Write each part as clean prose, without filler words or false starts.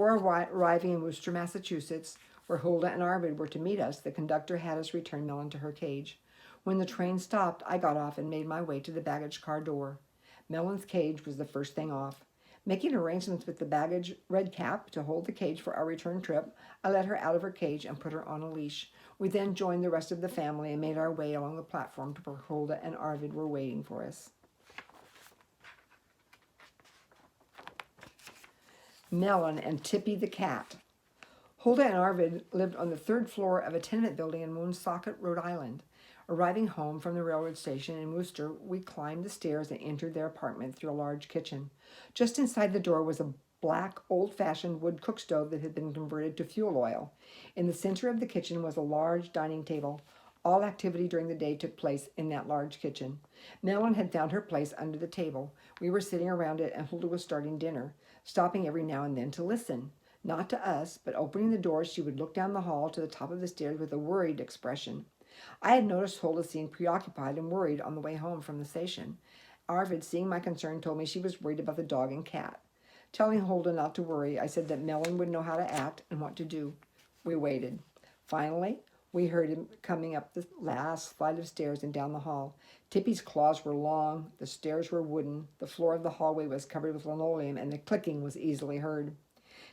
Before arriving in Worcester, Massachusetts, where Hulda and Arvid were to meet us, the conductor had us return Melon to her cage. When the train stopped, I got off and made my way to the baggage car door. Melon's cage was the first thing off. Making arrangements with the baggage red cap to hold the cage for our return trip, I let her out of her cage and put her on a leash. We then joined the rest of the family and made our way along the platform to where Hulda and Arvid were waiting for us. Melon and Tippy the cat. Hulda and Arvid lived on the third floor of a tenement building in Woonsocket, Rhode Island. Arriving home from the railroad station in Worcester, we climbed the stairs and entered their apartment through a large kitchen. Just inside the door was a black, old-fashioned wood cook stove that had been converted to fuel oil. In the center of the kitchen was a large dining table. All activity during the day took place in that large kitchen. Melon had found her place under the table. We were sitting around it, and Hulda was starting dinner, stopping every now and then to listen. Not to us, but opening the door, she would look down the hall to the top of the stairs with a worried expression. I had noticed Hulda seemed preoccupied and worried on the way home from the station. Arvid, seeing my concern, told me she was worried about the dog and cat. Telling Hulda not to worry, I said that Melon would know how to act and what to do. We waited. Finally, we heard him coming up the last flight of stairs and down the hall. Tippy's claws were long, the stairs were wooden, the floor of the hallway was covered with linoleum, and the clicking was easily heard.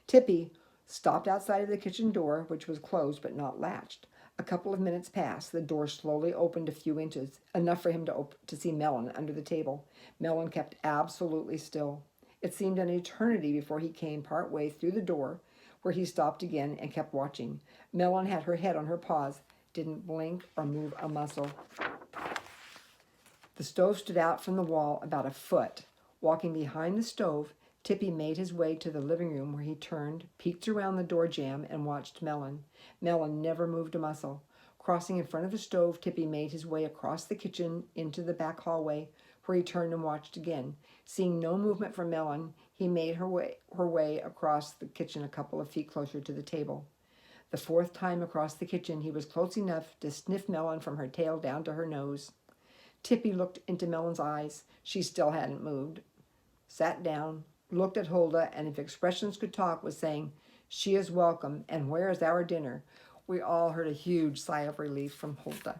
Tippy stopped outside of the kitchen door, which was closed but not latched. A couple of minutes passed. The door slowly opened a few inches, enough for him to see Melon under the table. Melon kept absolutely still. It seemed an eternity before he came part way through the door, where he stopped again and kept watching. Melon had her head on her paws, didn't blink or move a muscle. The stove stood out from the wall about a foot. Walking behind the stove, Tippy made his way to the living room, where he turned, peeked around the door jamb, and watched Melon. Melon never moved a muscle. Crossing in front of the stove, Tippy made his way across the kitchen into the back hallway, where he turned and watched again. Seeing no movement from Melon, he made her way across the kitchen a couple of feet closer to the table. The fourth time across the kitchen, he was close enough to sniff Melon from her tail down to her nose. Tippy looked into Melon's eyes. She still hadn't moved. Sat down, looked at Hulda, and if expressions could talk, was saying, "She is welcome, and where is our dinner?" We all heard a huge sigh of relief from Hulda.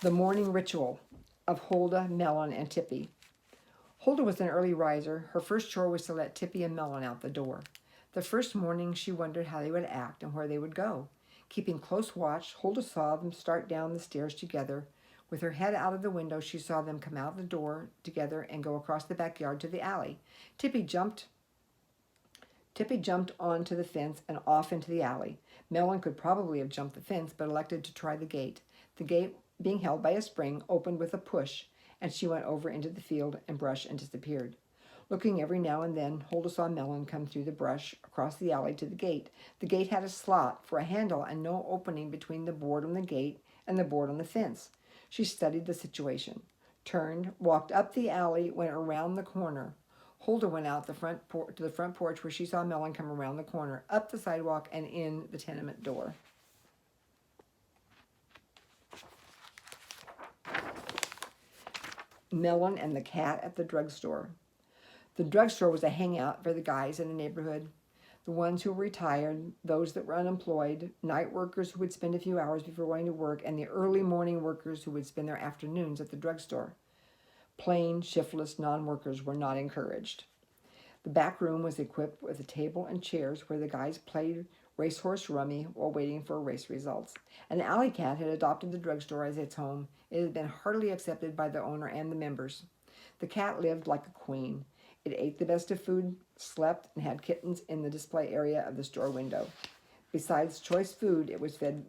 The morning ritual of Hulda, Melon, and Tippy. Hulda was an early riser. Her first chore was to let Tippy and Melon out the door. The first morning, she wondered how they would act and where they would go. Keeping close watch, Hulda saw them start down the stairs together. With her head out of the window, she saw them come out the door together and go across the backyard to the alley. Tippy jumped onto the fence and off into the alley. Melon could probably have jumped the fence, but elected to try the gate. The gate, being held by a spring, opened with a push, and she went over into the field and brush and disappeared. Looking every now and then, Hulda saw Melon come through the brush across the alley to the gate. The gate had a slot for a handle and no opening between the board on the gate and the board on the fence. She studied the situation, turned, walked up the alley, went around the corner. Hulda went out to the front porch, where she saw Melon come around the corner, up the sidewalk, and in the tenement door. Melon and the cat at the drugstore. The drugstore was a hangout for the guys in the neighborhood. The ones who were retired, those that were unemployed, night workers who would spend a few hours before going to work, and the early morning workers who would spend their afternoons at the drugstore. Plain, shiftless non-workers were not encouraged. The back room was equipped with a table and chairs where the guys played racehorse rummy while waiting for race results. An alley cat had adopted the drugstore as its home. It had been heartily accepted by the owner and the members. The cat lived like a queen. It ate the best of food, slept, and had kittens in the display area of the store window. Besides choice food, it was fed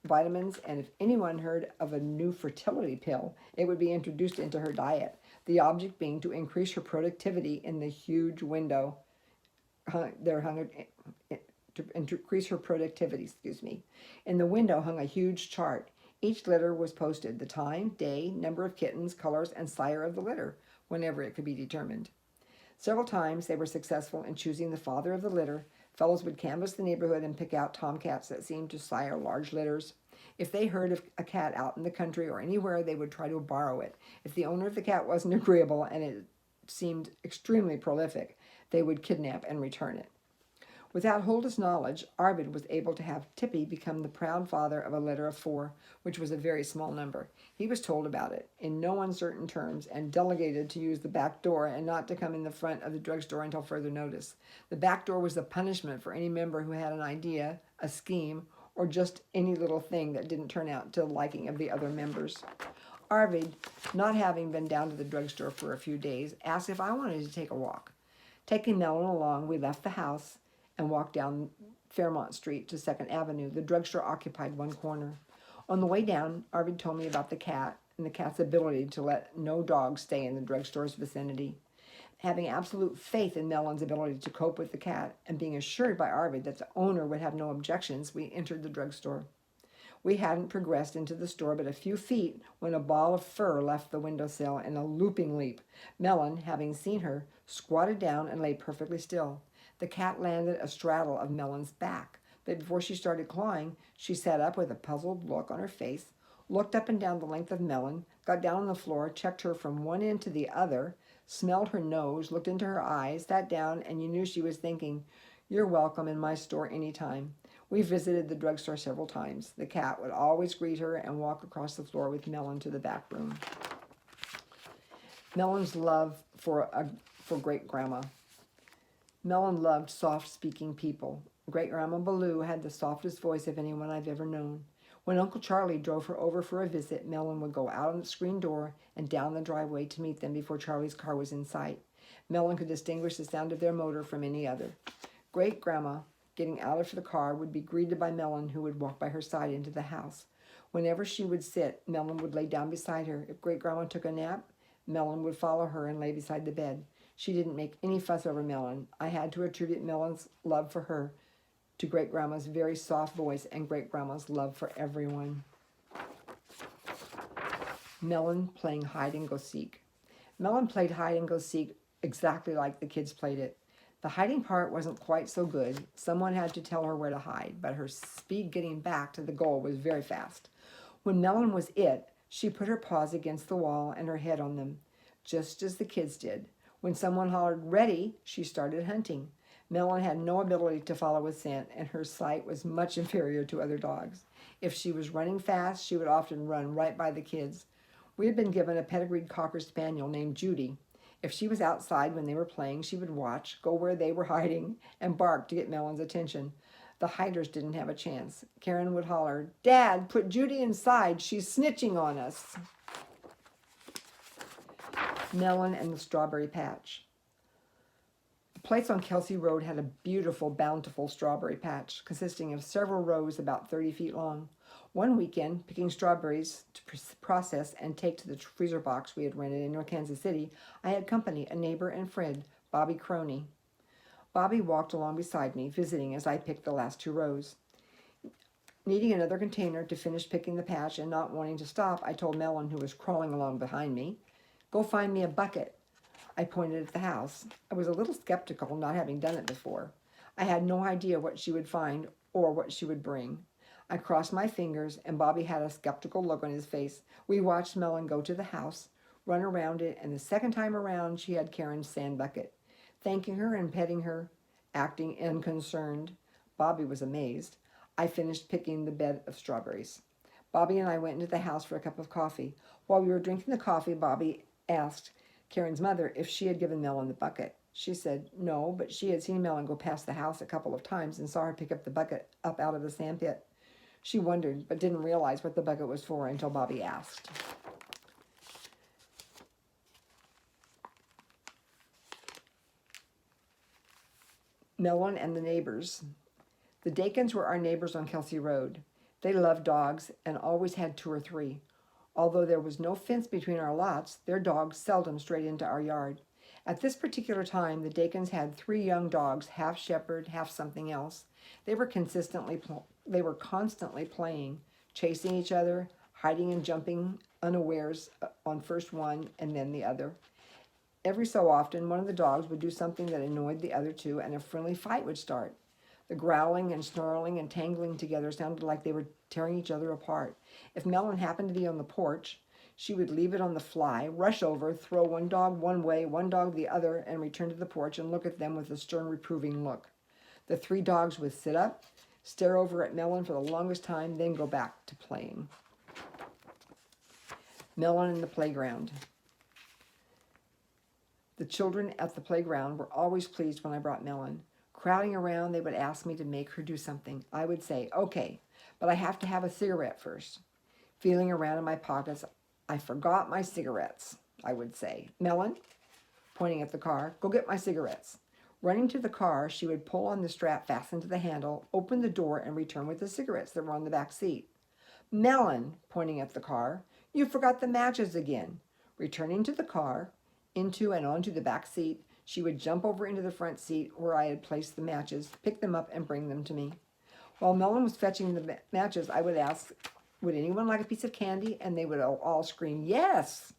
vitamins, and if anyone heard of a new fertility pill, it would be introduced into her diet, the object being to increase her productivity in the huge window. To increase her productivity, In the window hung a huge chart. Each litter was posted, the time, day, number of kittens, colors, and sire of the litter, whenever it could be determined. Several times they were successful in choosing the father of the litter. Fellows would canvass the neighborhood and pick out tomcats that seemed to sire large litters. If they heard of a cat out in the country or anywhere, they would try to borrow it. If the owner of the cat wasn't agreeable and it seemed extremely prolific, they would kidnap and return it. Without Huldah's knowledge, Arvid was able to have Tippy become the proud father of a litter of 4, which was a very small number. He was told about it in no uncertain terms and delegated to use the back door and not to come in the front of the drugstore until further notice. The back door was the punishment for any member who had an idea, a scheme, or just any little thing that didn't turn out to the liking of the other members. Arvid, not having been down to the drugstore for a few days, asked if I wanted to take a walk. Taking Melon along, we left the house and walked down Fairmont Street to 2nd Avenue. The drugstore occupied one corner. On the way down, Arvid told me about the cat and the cat's ability to let no dog stay in the drugstore's vicinity. Having absolute faith in Melon's ability to cope with the cat and being assured by Arvid that the owner would have no objections, we entered the drugstore. We hadn't progressed into the store but a few feet when a ball of fur left the windowsill in a looping leap. Melon, having seen her, squatted down and lay perfectly still. The cat landed astraddle of Melon's back, but before she started clawing, she sat up with a puzzled look on her face, looked up and down the length of Melon, got down on the floor, checked her from one end to the other, smelled her nose, looked into her eyes, sat down, and you knew she was thinking, "You're welcome in my store anytime." We visited the drugstore several times. The cat would always greet her and walk across the floor with Melon to the back room. Melon's love for great-grandma. Melon loved soft-speaking people. Great-grandma Baloo had the softest voice of anyone I've ever known. When Uncle Charlie drove her over for a visit, Melon would go out on the screen door and down the driveway to meet them before Charlie's car was in sight. Melon could distinguish the sound of their motor from any other. Great-grandma, getting out of the car, would be greeted by Melon, who would walk by her side into the house. Whenever she would sit, Melon would lay down beside her. If Great-grandma took a nap, Melon would follow her and lay beside the bed. She didn't make any fuss over Melon. I had to attribute Melon's love for her to Great-grandma's very soft voice and Great-grandma's love for everyone. Melon playing hide-and-go-seek. Melon played hide-and-go-seek exactly like the kids played it. The hiding part wasn't quite so good. Someone had to tell her where to hide, but her speed getting back to the goal was very fast. When Melon was it, she put her paws against the wall and her head on them, just as the kids did. When someone hollered, "Ready," she started hunting. Melon had no ability to follow with scent, and her sight was much inferior to other dogs. If she was running fast, she would often run right by the kids. We had been given a pedigreed Cocker Spaniel named Judy. If she was outside when they were playing, she would watch, go where they were hiding, and bark to get Melon's attention. The hiders didn't have a chance. Karen would holler, "Dad, put Judy inside. She's snitching on us." Melon and the Strawberry Patch. The place on Kelsey Road had a beautiful, bountiful strawberry patch consisting of several rows about 30 feet long. One weekend, picking strawberries to process and take to the freezer box we had rented in North Kansas City, I had company, a neighbor and friend, Bobby Croney. Bobby walked along beside me, visiting as I picked the last 2 rows. Needing another container to finish picking the patch and not wanting to stop, I told Melon, who was crawling along behind me, "Go find me a bucket." I pointed at the house. I was a little skeptical, not having done it before. I had no idea what she would find or what she would bring. I crossed my fingers, and Bobby had a skeptical look on his face. We watched Melon go to the house, run around it, and the second time around, she had Karen's sand bucket. Thanking her and petting her, acting unconcerned. Bobby was amazed. I finished picking the bed of strawberries. Bobby and I went into the house for a cup of coffee. While we were drinking the coffee, Bobby asked Karen's mother if she had given Melon the bucket. She said no, but she had seen Melon go past the house a couple of times and saw her pick up the bucket up out of the sand pit. She wondered, but didn't realize what the bucket was for until Bobby asked. Melon and the neighbors. The Dakins were our neighbors on Kelsey Road. They loved dogs and always had 2 or 3. Although there was no fence between our lots, their dogs seldom strayed into our yard. At this particular time, the Dakins had 3 young dogs, half shepherd, half something else. They were constantly playing, chasing each other, hiding and jumping unawares on first one and then the other. Every so often, one of the dogs would do something that annoyed the other 2, and a friendly fight would start. The growling and snarling and tangling together sounded like they were tearing each other apart. If Melon happened to be on the porch, She would leave it on the fly, rush over, throw one dog one way, one dog the other, and return to the porch and look at them with a stern, reproving look. The 3 dogs would sit up, stare over at Melon for the longest time, then go back to playing. Melon in the playground. The children at the playground were always pleased when I brought Melon. Crowding around, they would ask me to make her do something. I would say, okay, but I have to have a cigarette first. Feeling around in my pockets, I forgot my cigarettes, I would say. Melon, pointing at the car, go get my cigarettes. Running to the car, she would pull on the strap fastened to the handle, open the door, and return with the cigarettes that were on the back seat. Melon, pointing at the car, you forgot the matches again. Returning to the car, into and onto the back seat, she would jump over into the front seat where I had placed the matches, pick them up, and bring them to me. While Melon was fetching the matches, I would ask, would anyone like a piece of candy? And they would all scream, yes!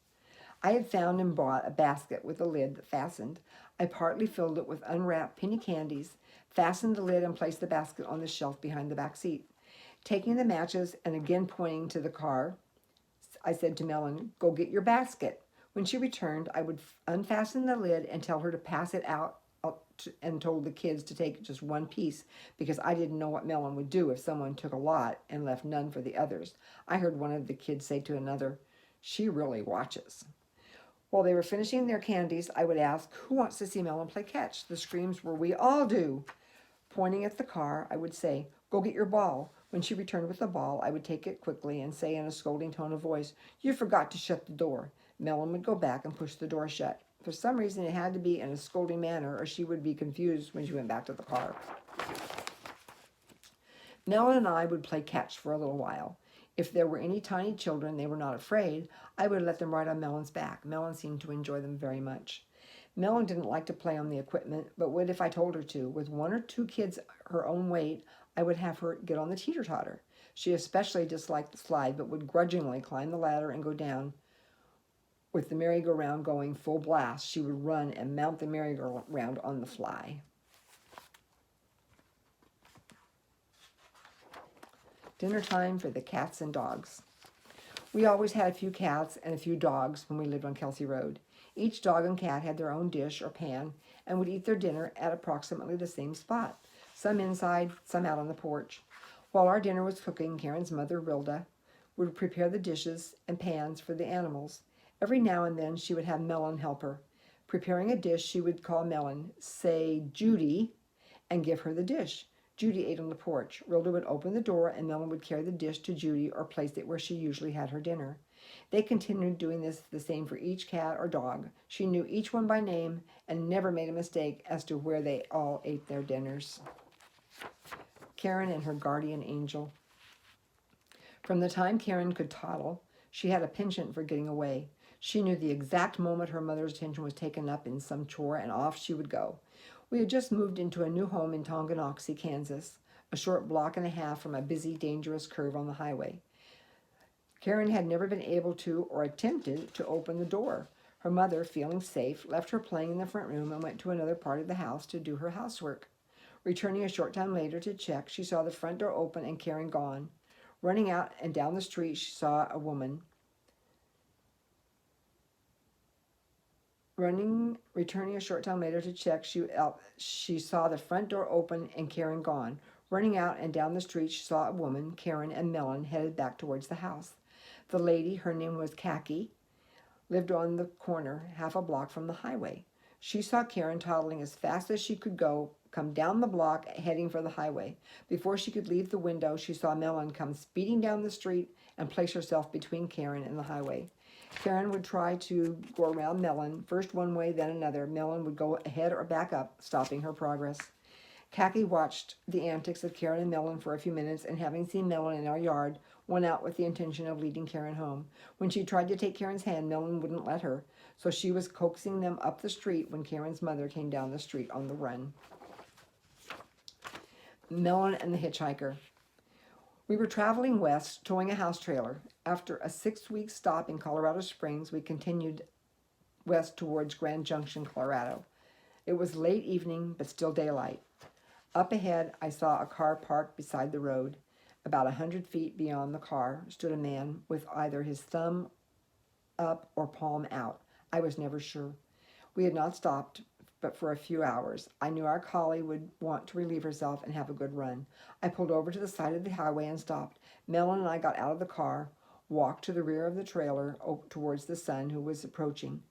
I had found and bought a basket with a lid that fastened. I partly filled it with unwrapped penny candies, fastened the lid, and placed the basket on the shelf behind the back seat. Taking the matches and again pointing to the car, I said to Melon, go get your basket. When she returned, I would unfasten the lid and tell her to pass it out and told the kids to take just one piece because I didn't know what Melon would do if someone took a lot and left none for the others. I heard one of the kids say to another, she really watches. While they were finishing their candies, I would ask, who wants to see Melon play catch? The screams were, we all do. Pointing at the car, I would say, go get your ball. When she returned with the ball, I would take it quickly and say in a scolding tone of voice, you forgot to shut the door. Melon would go back and push the door shut. For some reason, it had to be in a scolding manner, or she would be confused when she went back to the car. Melon and I would play catch for a little while. If there were any tiny children, they were not afraid, I would let them ride on Melon's back. Melon seemed to enjoy them very much. Melon didn't like to play on the equipment, but would if I told her to. With 1 or 2 kids her own weight, I would have her get on the teeter-totter. She especially disliked the slide, but would grudgingly climb the ladder and go down. With the merry-go-round going full blast, she would run and mount the merry-go-round on the fly. Dinner time for the cats and dogs. We always had a few cats and a few dogs when we lived on Kelsey Road. Each dog and cat had their own dish or pan and would eat their dinner at approximately the same spot, some inside, some out on the porch. While our dinner was cooking, Karen's mother, Rilda, would prepare the dishes and pans for the animals. Every now and then, she would have Melon help her. Preparing a dish, she would call Melon, say, Judy, and give her the dish. Judy ate on the porch. Rilda would open the door, and Melon would carry the dish to Judy or place it where she usually had her dinner. They continued doing this the same for each cat or dog. She knew each one by name and never made a mistake as to where they all ate their dinners. Karen and her guardian angel. From the time Karen could toddle, she had a penchant for getting away. She knew the exact moment her mother's attention was taken up in some chore, and off she would go. We had just moved into a new home in Tonganoxie, Kansas, a short block and a half from a busy, dangerous curve on the highway. Karen had never been able to or attempted to open the door. Her mother, feeling safe, left her playing in the front room and went to another part of the house to do her housework. Returning a short time later to check, she saw the front door open and Karen gone. Running out and down the street, she saw a woman. Returning a short time later to check, she saw the front door open and Karen gone. Running out and down the street, she saw a woman, Karen, and Melon headed back towards the house. The lady, her name was Khaki, lived on the corner, half a block from the highway. She saw Karen toddling as fast as she could go, come down the block, heading for the highway. Before she could leave the window, she saw Melon come speeding down the street and place herself between Karen and the highway. Karen would try to go around Melon, first one way, then another. Melon would go ahead or back up, stopping her progress. Khaki watched the antics of Karen and Melon for a few minutes, and having seen Melon in our yard, went out with the intention of leading Karen home. When she tried to take Karen's hand, Melon wouldn't let her, so she was coaxing them up the street when Karen's mother came down the street on the run. Melon and the Hitchhiker. We were traveling west, towing a house trailer. After a 6-week stop in Colorado Springs, we continued west towards Grand Junction, Colorado. It was late evening, but still daylight. Up ahead, I saw a car parked beside the road. About 100 feet beyond the car stood a man with either his thumb up or palm out. I was never sure. We had not stopped but for a few hours. I knew our collie would want to relieve herself and have a good run. I pulled over to the side of the highway and stopped. Melon and I got out of the car, walked to the rear of the trailer towards the son who was approaching,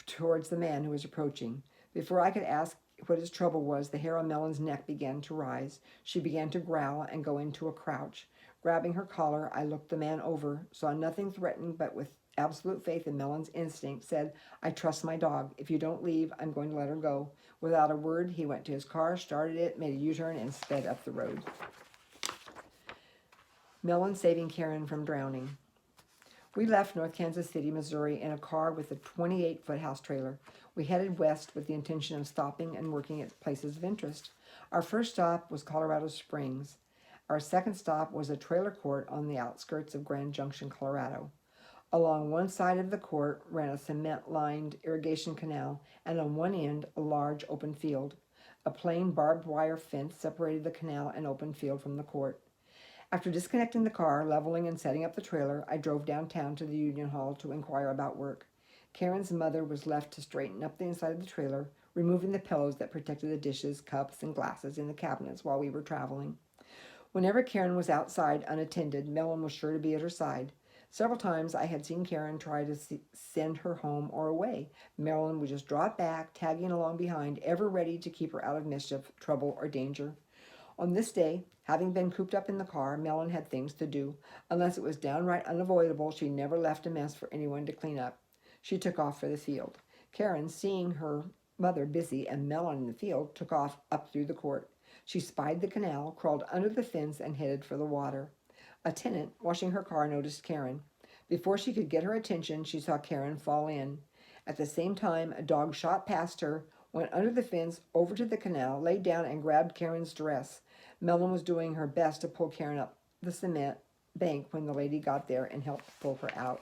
towards the man who was approaching. Before I could ask what his trouble was, the hair on Melon's neck began to rise. She began to growl and go into a crouch. Grabbing her collar, I looked the man over, saw nothing threatening, but with absolute faith in Melon's instinct, said, "I trust my dog. If you don't leave, I'm going to let her go." Without a word, he went to his car, started it, made a U-turn, and sped up the road. Melon saving Karen from drowning. We left North Kansas City, Missouri in a car with a 28-foot house trailer. We headed west with the intention of stopping and working at places of interest. Our first stop was Colorado Springs. Our second stop was a trailer court on the outskirts of Grand Junction, Colorado. Along one side of the court ran a cement-lined irrigation canal, and on one end a large open field. A plain barbed wire fence separated the canal and open field from the court. After disconnecting the car, leveling and setting up the trailer, I drove downtown to the Union Hall to inquire about work. Karen's mother was left to straighten up the inside of the trailer, removing the pillows that protected the dishes, cups, and glasses in the cabinets while we were traveling. Whenever Karen was outside unattended, Melon was sure to be at her side. Several times I had seen Karen try to send her home or away. Melon would just drop back, tagging along behind, ever ready to keep her out of mischief, trouble, or danger. On this day, having been cooped up in the car, Melon had things to do. Unless it was downright unavoidable, she never left a mess for anyone to clean up. She took off for the field. Karen, seeing her mother busy and Melon in the field, took off up through the court. She spied the canal, crawled under the fence, and headed for the water. A tenant washing her car noticed Karen. Before she could get her attention, she saw Karen fall in. At the same time, a dog shot past her, went under the fence, over to the canal, laid down, and grabbed Karen's dress. Melon was doing her best to pull Karen up the cement bank when the lady got there and helped pull her out.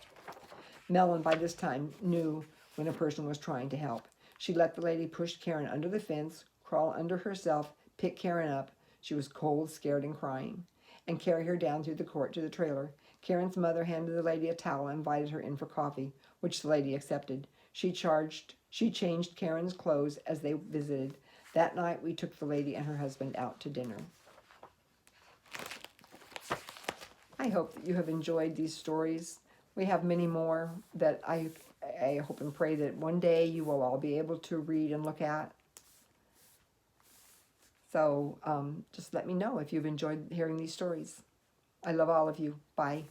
Melon, by this time, knew when a person was trying to help. She let the lady push Karen under the fence, crawl under herself, pick Karen up. She was cold, scared, and crying, and carry her down through the court to the trailer. Karen's mother handed the lady a towel and invited her in for coffee, which the lady accepted. She changed Karen's clothes as they visited. That night, we took the lady and her husband out to dinner. I hope that you have enjoyed these stories. We have many more that I hope and pray that one day you will all be able to read and look at. So just let me know if you've enjoyed hearing these stories. I love all of you. Bye.